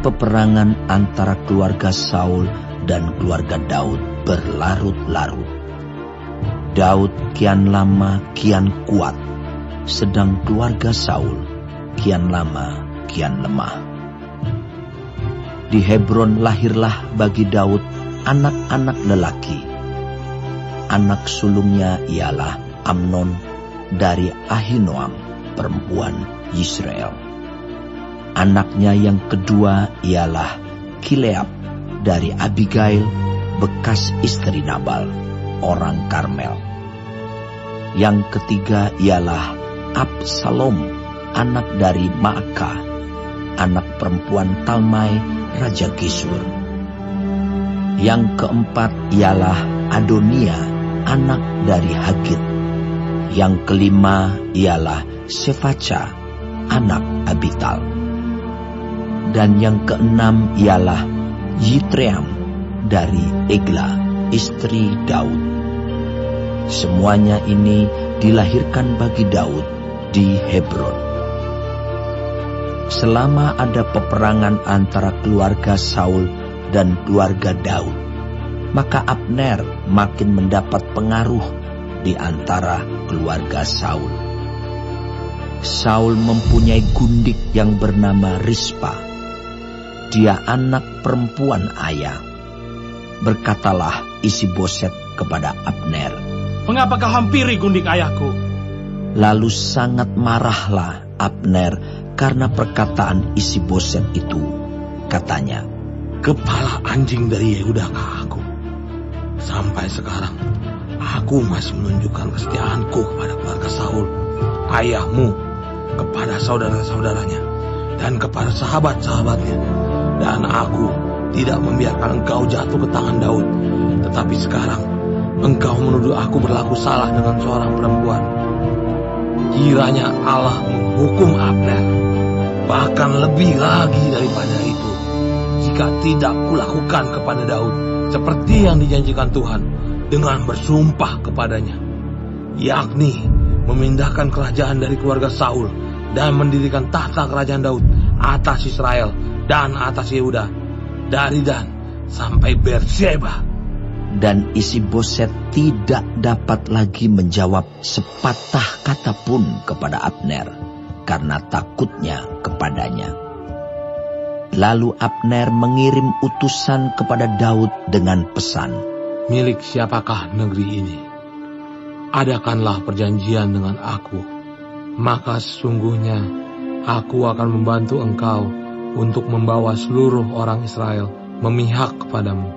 peperangan antara keluarga Saul dan keluarga Daud berlarut-larut. Daud kian lama kian kuat, sedang keluarga Saul kian lama kian lemah. Di Hebron lahirlah bagi Daud anak-anak lelaki. Anak sulungnya ialah Amnon dari Ahinoam, perempuan Yisrael. Anaknya yang kedua ialah Kileab dari Abigail, bekas istri Nabal, orang Karmel. Yang ketiga ialah Absalom, anak dari Maakah, anak perempuan Talmai, Raja Gesur. Yang keempat ialah Adonia, anak dari Hagit. Yang kelima ialah Sefaca, anak Abital. Dan yang keenam ialah Yitream dari Egla, istri Daud. Semuanya ini dilahirkan bagi Daud di Hebron. Selama ada peperangan antara keluarga Saul dan keluarga Daud, maka Abner makin mendapat pengaruh di antara keluarga Saul. Saul mempunyai gundik yang bernama Rispa. Dia anak perempuan ayah. Berkatalah Isiboset kepada Abner, "Mengapa kau hampiri gundik ayahku?" Lalu sangat marahlah Abner karena perkataan Isiboset itu. Katanya, "Kepala anjing dari Yehudakah aku? Sampai sekarang aku masih menunjukkan kesetiaanku kepada keluarga Saul, ayahmu, kepada saudara-saudaranya, dan kepada sahabat-sahabatnya. Dan aku tidak membiarkan engkau jatuh ke tangan Daud. Tetapi sekarang engkau menuduh aku berlaku salah dengan seorang perempuan. Kiranya Allah menghukum Abner, bahkan lebih lagi daripada itu, jika tidak kulakukan kepada Daud seperti yang dijanjikan Tuhan dengan bersumpah kepadanya, yakni memindahkan kerajaan dari keluarga Saul dan mendirikan tahta kerajaan Daud atas Israel dan atas Yehuda, dari Dan sampai Beersheba." Dan Isiboset tidak dapat lagi menjawab sepatah kata pun kepada Abner karena takutnya kepadanya. Lalu Abner mengirim utusan kepada Daud dengan pesan, "Milik siapakah negeri ini? Adakanlah perjanjian dengan aku, maka sesungguhnya aku akan membantu engkau untuk membawa seluruh orang Israel memihak kepadamu."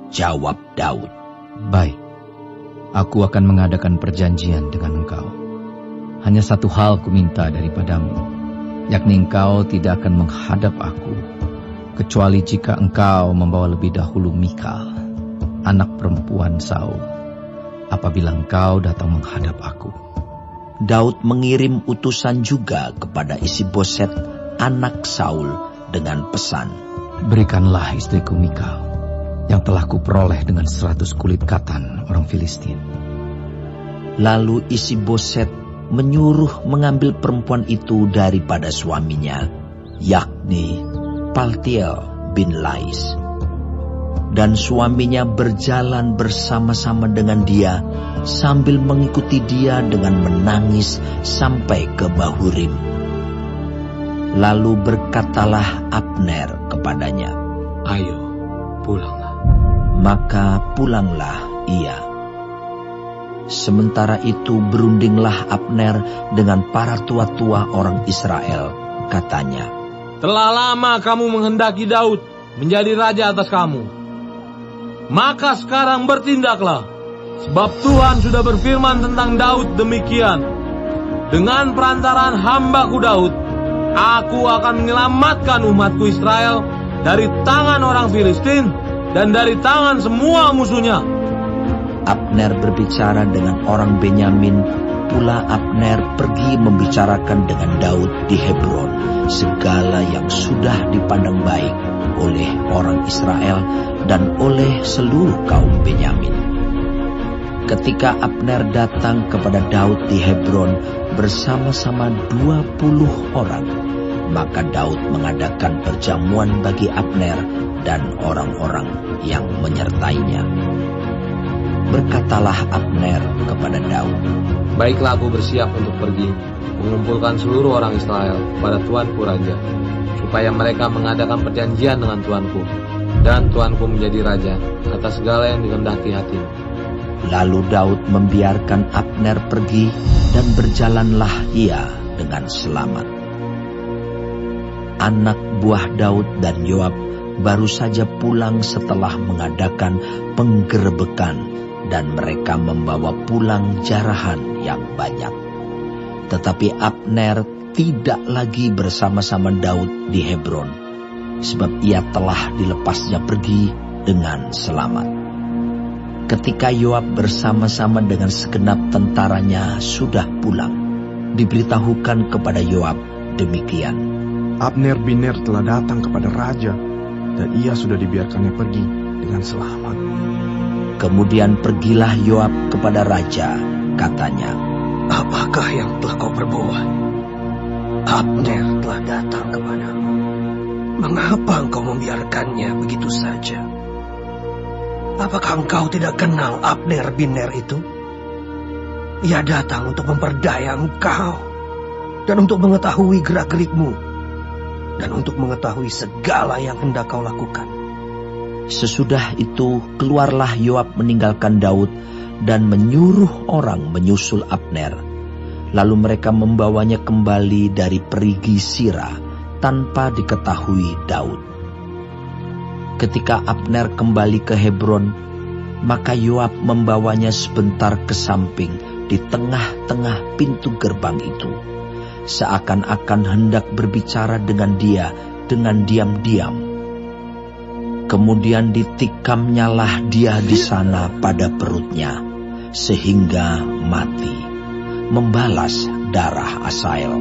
Jawab Daud, "Baik, aku akan mengadakan perjanjian dengan engkau. Hanya satu hal kuminta daripadamu, yakni engkau tidak akan menghadap aku, kecuali jika engkau membawa lebih dahulu Mikal, anak perempuan Saul, apabila engkau datang menghadap aku." Daud mengirim utusan juga kepada Isiboset, anak Saul, dengan pesan, "Berikanlah istriku Mikal, yang telah kuperoleh dengan 100 kulit katan orang Filistin." Lalu Isiboset menyuruh mengambil perempuan itu daripada suaminya, yakni Paltiel bin Lais. Dan suaminya berjalan bersama-sama dengan dia sambil mengikuti dia dengan menangis sampai ke Bahurim. Lalu berkatalah Abner kepadanya, "Ayo, pulanglah." Maka pulanglah ia. Sementara itu berundinglah Abner dengan para tua-tua orang Israel. Katanya, "Telah lama kamu menghendaki Daud menjadi raja atas kamu. Maka sekarang bertindaklah, sebab Tuhan sudah berfirman tentang Daud demikian. Dengan perantaraan hambaku Daud, aku akan menyelamatkan umatku Israel dari tangan orang Filistin dan dari tangan semua musuhnya." Abner berbicara dengan orang Benyamin, pula Abner pergi membicarakan dengan Daud di Hebron segala yang sudah dipandang baik oleh orang Israel dan oleh seluruh kaum Benyamin. Ketika Abner datang kepada Daud di Hebron bersama-sama 20 orang, Maka Daud mengadakan perjamuan bagi Abner dan orang-orang yang menyertainya. Berkatalah Abner kepada Daud, Baiklah, aku bersiap untuk pergi, mengumpulkan seluruh orang Israel pada tuanku raja, supaya mereka mengadakan perjanjian dengan tuanku, dan tuanku menjadi raja atas segala yang dikehendaki hatimu. Lalu Daud membiarkan Abner pergi, dan berjalanlah ia dengan selamat. Anak buah Daud dan Yoab baru saja pulang setelah mengadakan penggerebekan, dan mereka membawa pulang jarahan yang banyak. Tetapi Abner tidak lagi bersama-sama Daud di Hebron, sebab ia telah dilepasnya pergi dengan selamat. Ketika Yoab bersama-sama dengan segenap tentaranya sudah pulang, diberitahukan kepada Yoab demikian, Abner bin Ner telah datang kepada raja, dan ia sudah dibiarkannya pergi dengan selamat. Kemudian pergilah Yoab kepada raja, katanya, Apakah yang telah kau perbuat? Abner telah datang kepadamu. Mengapa engkau membiarkannya begitu saja? Apakah engkau tidak kenal Abner bin Ner itu? Ia datang untuk memperdaya engkau, dan untuk mengetahui gerak-gerikmu, dan untuk mengetahui segala yang hendak kau lakukan. Sesudah itu keluarlah Yoab meninggalkan Daud dan menyuruh orang menyusul Abner. Lalu mereka membawanya kembali dari perigi Sira tanpa diketahui Daud. Ketika Abner kembali ke Hebron, maka Yoab membawanya sebentar ke samping di tengah-tengah pintu gerbang itu, seakan-akan hendak berbicara dengan dia dengan diam-diam. Kemudian ditikamnyalah dia di sana pada perutnya, sehingga mati, membalas darah Asael,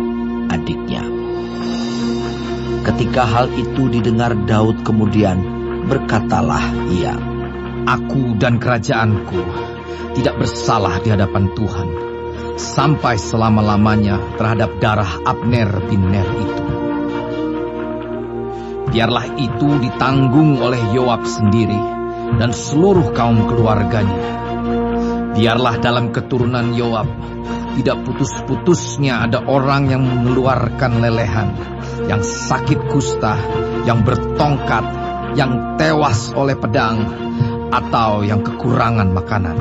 adiknya. Ketika hal itu didengar Daud kemudian, berkatalah ia, Aku dan kerajaanku tidak bersalah di hadapan Tuhan, sampai selama-lamanya terhadap darah Abner bin Ner itu. Biarlah itu ditanggung oleh Yoab sendiri dan seluruh kaum keluarganya. Biarlah dalam keturunan Yoab tidak putus-putusnya ada orang yang mengeluarkan lelehan, yang sakit kusta, yang bertongkat, yang tewas oleh pedang, atau yang kekurangan makanan.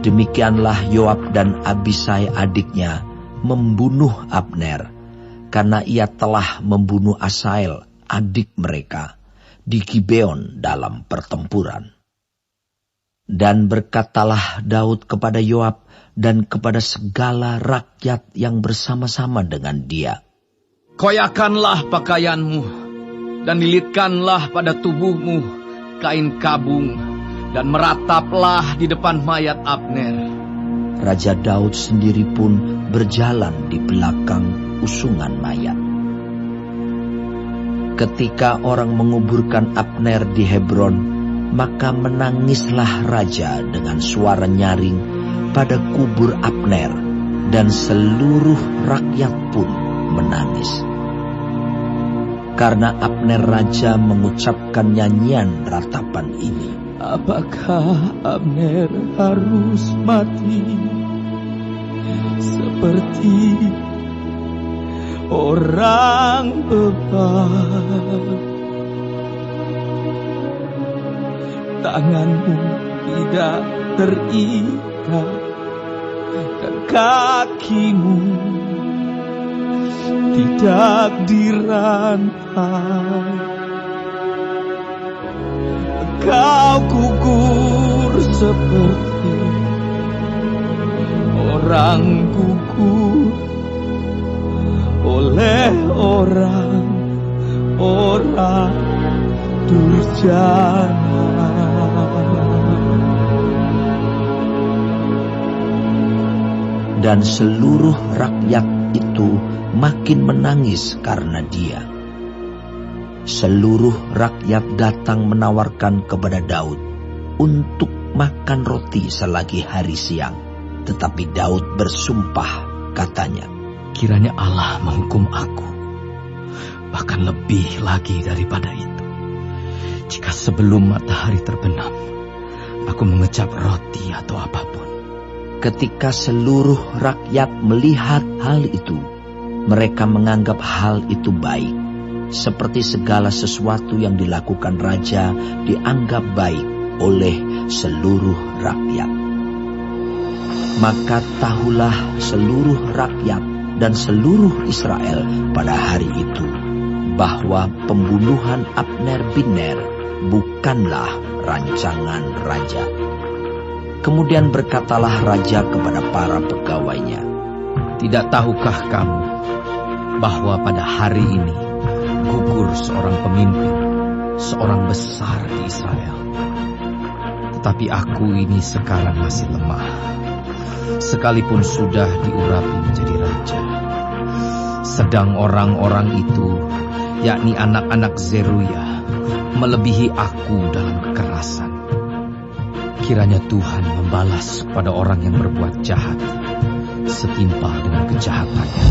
Demikianlah Yoab dan Abisai adiknya membunuh Abner, karena ia telah membunuh Asael, adik mereka, di Gibeon dalam pertempuran. Dan berkatalah Daud kepada Yoab dan kepada segala rakyat yang bersama-sama dengan dia, Koyakanlah pakaianmu, dan lilitkanlah pada tubuhmu kain kabung, dan merataplah di depan mayat Abner. Raja Daud sendiri pun berjalan di belakang usungan mayat. Ketika orang menguburkan Abner di Hebron, maka menangislah raja dengan suara nyaring pada kubur Abner, dan seluruh rakyat pun menangis. Karena Abner raja mengucapkan nyanyian ratapan ini, Apakah Abner harus mati seperti orang bebal? Tanganmu tidak terikat dan kakimu tidak dirantai. Kau gugur seperti orang gugur oleh orang durjana. dan seluruh rakyat itu makin menangis karena dia. Seluruh rakyat datang menawarkan kepada Daud untuk makan roti selagi hari siang. Tetapi Daud bersumpah, katanya, Kiranya Allah menghukum aku, Bahkan lebih lagi daripada itu. Jika sebelum matahari terbenam, aku mengecap roti atau apapun. Ketika seluruh rakyat melihat hal itu, mereka menganggap hal itu baik. Seperti segala sesuatu yang dilakukan raja dianggap baik oleh seluruh rakyat. Maka tahulah seluruh rakyat dan seluruh Israel pada hari itu bahwa pembunuhan Abner bin Ner bukanlah rancangan raja. Kemudian berkatalah raja kepada para pegawainya, "Tidak tahukah kamu bahwa pada hari ini gugur seorang pemimpin, seorang besar di Israel? Tetapi aku ini sekarang masih lemah, sekalipun sudah diurapi menjadi raja. Sedang orang-orang itu, yakni anak-anak Zeruya, melebihi aku dalam kekerasan. Kiranya Tuhan membalas kepada orang yang berbuat jahat setimpal dengan kejahatannya."